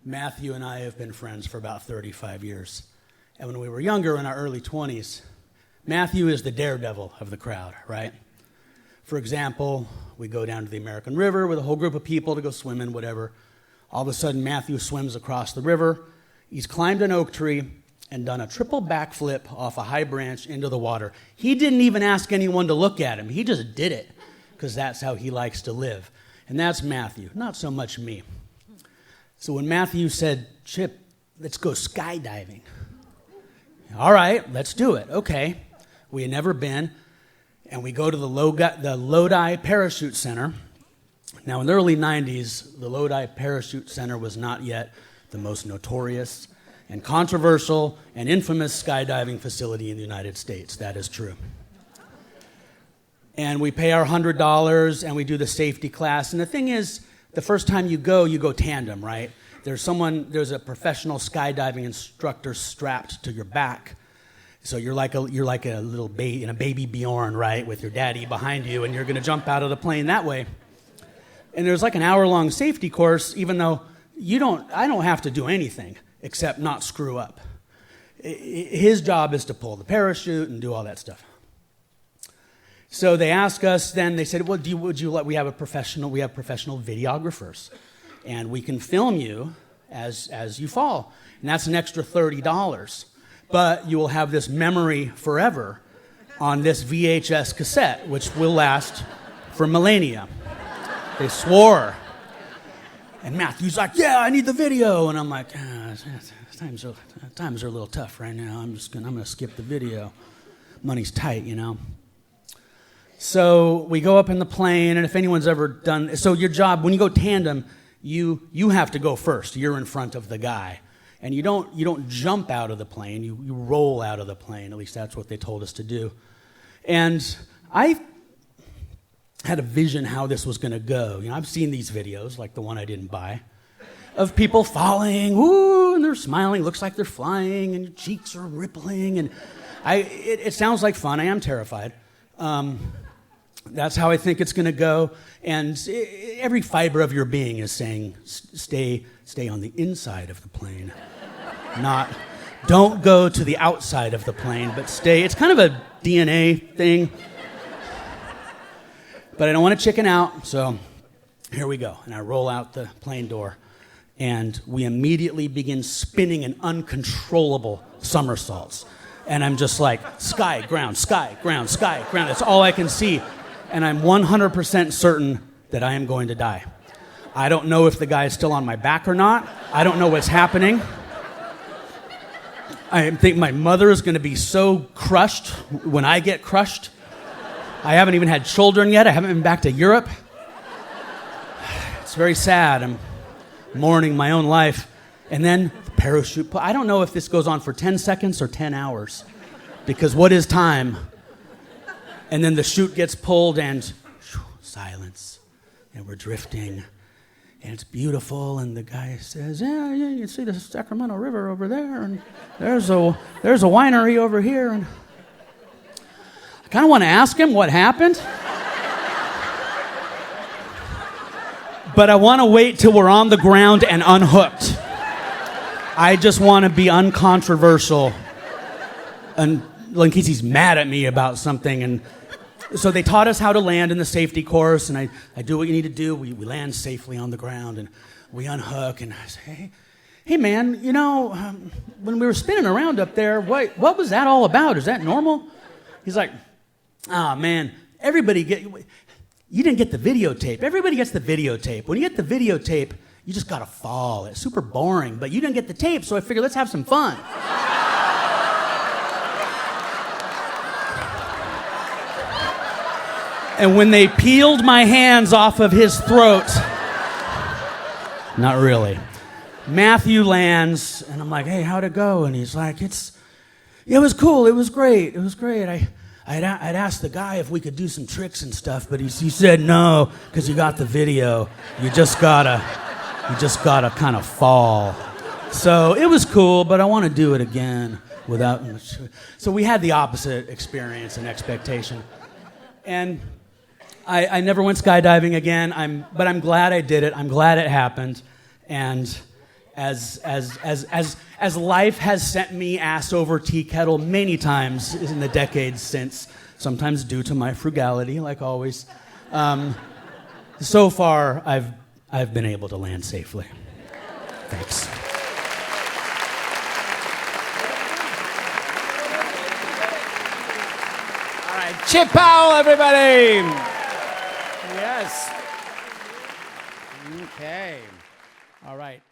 Matthew and I have been friends for about 35 years. And when we were younger, in our early 20s, Matthew is the daredevil of the crowd, right? For example, we go down to the American River with a whole group of people to go swimming, whatever. All of a sudden, Matthew swims across the river. He's climbed an oak tree and done a triple backflip off a high branch into the water. He didn't even ask anyone to look at him. He just did it because that's how he likes to live. And that's Matthew, not so much me. So when Matthew said, Chip, let's go skydiving. All right, let's do it. Okay. We had never been, and we go to the Lodi Parachute Center. Now, in the early 90s, the Lodi Parachute Center was not yet the most notorious and controversial and infamous skydiving facility in the United States. That is true. And we pay our $100, and we do the safety class. And the thing is, the first time you go tandem, right? There's a professional skydiving instructor strapped to your back. So you're like a little baby in a baby Bjorn, right, with your daddy behind you, and you're going to jump out of the plane that way. And there's like an hour-long safety course, even though I don't have to do anything except not screw up. His job is to pull the parachute and do all that stuff. So they ask us, then they said, well, we have professional videographers, and we can film you as you fall. And that's an extra $30. But you will have this memory forever on this VHS cassette, which will last for millennia. They swore. And Matthew's like, yeah, I need the video. And I'm like, times are a little tough right now. I'm going to skip the video. Money's tight, you know. So we go up in the plane, and if anyone's ever done, so your job, when you go tandem, you have to go first. You're in front of the guy. And you don't jump out of the plane, you roll out of the plane. At least that's what they told us to do. And I had a vision how this was going to go. You know, I've seen these videos, like the one I didn't buy, of people falling, woo, and they're smiling, looks like they're flying, and your cheeks are rippling, and it sounds like fun. I am terrified. That's how I think it's going to go. And every fiber of your being is saying, stay on the inside of the plane. Don't go to the outside of the plane, but stay. It's kind of a DNA thing. But I don't want to chicken out, so here we go. And I roll out the plane door, and we immediately begin spinning in uncontrollable somersaults. And I'm just like, sky, ground, sky, ground, sky, ground. That's all I can see. And I'm 100% certain that I am going to die. I don't know if the guy is still on my back or not. I don't know what's happening. I think my mother is going to be so crushed when I get crushed. I haven't even had children yet. I haven't been back to Europe. It's very sad. I'm mourning my own life. And then the parachute. I don't know if this goes on for 10 seconds or 10 hours. Because what is time? And then the chute gets pulled and silence. And we're drifting. And it's beautiful. And the guy says, yeah, you can see the Sacramento River over there. And there's a winery over here. And I kind of want to ask him what happened. But I want to wait till we're on the ground and unhooked. I just want to be uncontroversial. And in case he's mad at me about something. And so they taught us how to land in the safety course, and I do what you need to do. We land safely on the ground, and we unhook, and I say, hey man, you know, when we were spinning around up there, what was that all about? Is that normal? He's like, man, you didn't get the videotape. Everybody gets the videotape. When you get the videotape, you just gotta fall. It's super boring, but you didn't get the tape, so I figured let's have some fun. And when they peeled my hands off of his throat, not really, Matthew lands, and I'm like, hey, how'd it go? And he's like, it was cool, it was great. I'd asked the guy if we could do some tricks and stuff, but he said no, because you got the video. You just gotta kind of fall. So it was cool, but I want to do it again without. So we had the opposite experience and expectation. And I never went skydiving again, but I'm glad I did it. I'm glad it happened. And as life has sent me ass over tea kettle many times in the decades since, sometimes due to my frugality, like always. So far, I've been able to land safely. Thanks. All right, Chip Powell, everybody. Yes. Okay. All right.